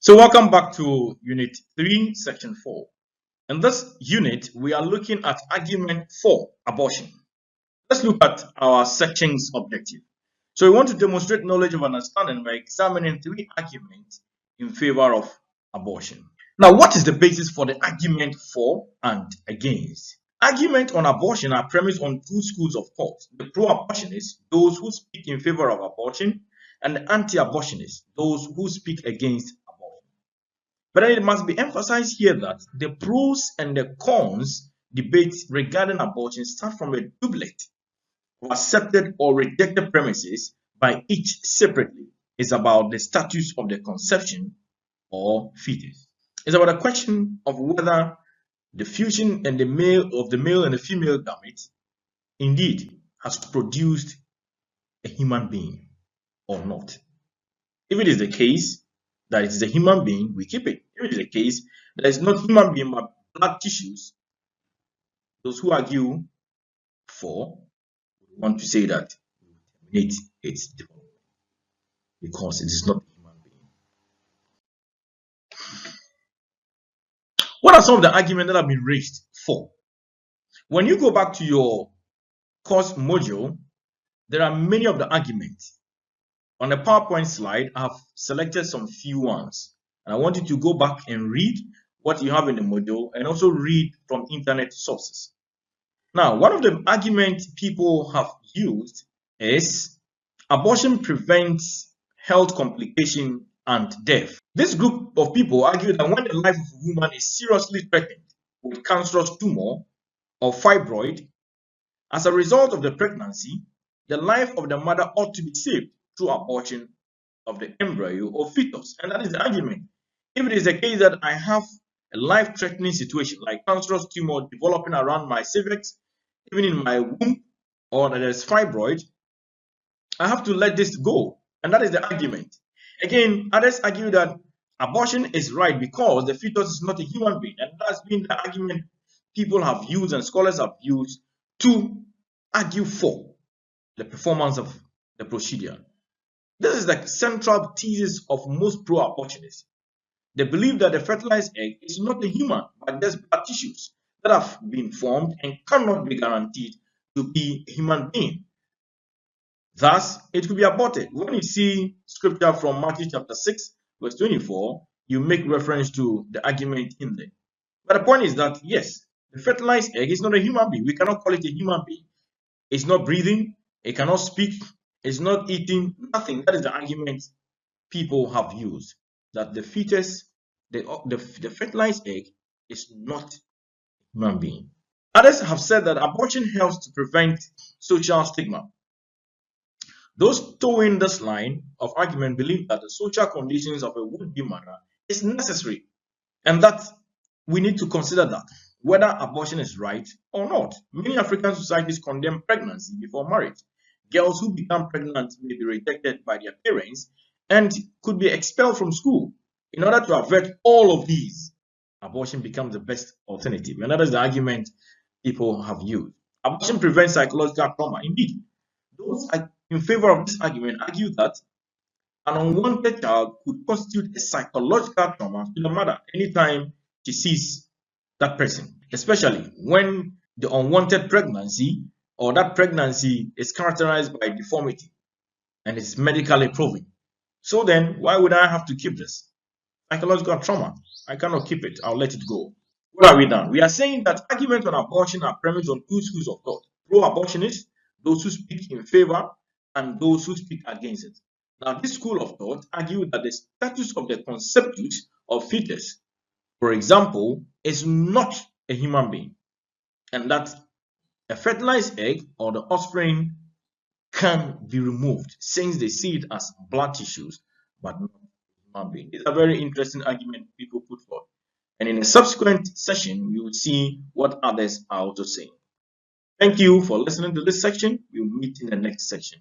So welcome back to Unit 3, Section 4. In this unit, we are looking at argument for abortion. Let's look at our section's objective. So we want to demonstrate knowledge of understanding by examining 3 arguments in favor of abortion. Now, what is the basis for the argument for and against? Arguments on abortion are premised on 2 schools of thought: the pro-abortionists, those who speak in favor of abortion, and the anti-abortionists, those who speak against abortion. But it must be emphasized here that the pros and the cons debate regarding abortion start from a doublet of accepted or rejected premises by each separately. It's about the status of the conception or fetus. It's about a question of whether the fusion and the male and the female gamete indeed has produced a human being or not. If it is the case that it is a human being, we keep it. If it is the case that it's not human being but blood tissues, those who argue for want to say that we terminate its development because it is not a human being. What are some of the arguments that have been raised for? When you go back to your course module, there are many of the arguments. On the PowerPoint slide, I have selected some few ones, and I want you to go back and read what you have in the module and also read from internet sources. Now, one of the arguments people have used is abortion prevents health complication and death. This group of people argue that when the life of a woman is seriously threatened with cancerous tumor or fibroid, as a result of the pregnancy, the life of the mother ought to be saved through abortion of the embryo or fetus. And that is the argument. If it is the case that I have a life-threatening situation like cancerous tumor developing around my cervix, even in my womb, or that there's fibroid, I have to let this go. And that is the argument. Again, others argue that abortion is right because the fetus is not a human being. And that's been the argument people have used and scholars have used to argue for the performance of the procedure. This is the central thesis of most pro-abortionists. They believe that the fertilized egg is not a human, but there's blood tissues that have been formed and cannot be guaranteed to be a human being. Thus, it could be aborted. When you see scripture from Matthew chapter 6, verse 24, you make reference to the argument in there. But the point is that, yes, the fertilized egg is not a human being. We cannot call it a human being. It's not breathing. It cannot speak. It's not eating. Nothing. That is the argument people have used. That the fetus, the fertilized egg is not a human being. Others have said that abortion helps to prevent social stigma. Those towing this line of argument believe that the social conditions of a would-be mother is necessary and that we need to consider that whether abortion is right or not. Many African societies condemn pregnancy before marriage. Girls who become pregnant may be rejected by their parents and could be expelled from school. In order to avert all of these, abortion becomes the best alternative. And that is the argument people have used. Abortion prevents psychological trauma. Indeed, those in favor of this argument argue that an unwanted child could constitute a psychological trauma to the mother anytime she sees that person, especially when the unwanted pregnancy or that pregnancy is characterized by deformity and is medically proven. So then, why would I have to keep this? Psychological trauma. I cannot keep it. I'll let it go. What are we done? We are saying that arguments on abortion are premised on 2 schools of thought: pro-abortionists, those who speak in favor, and those who speak against it. Now, this school of thought argues that the status of the conceptus or fetus, for example, is not a human being, and that a fertilized egg or the offspring can be removed since they see it as blood tissues but not a human being. It's a very interesting argument people put forth. And in a subsequent session, you will see what others are also saying. Thank you for listening to this section. We'll meet in the next section.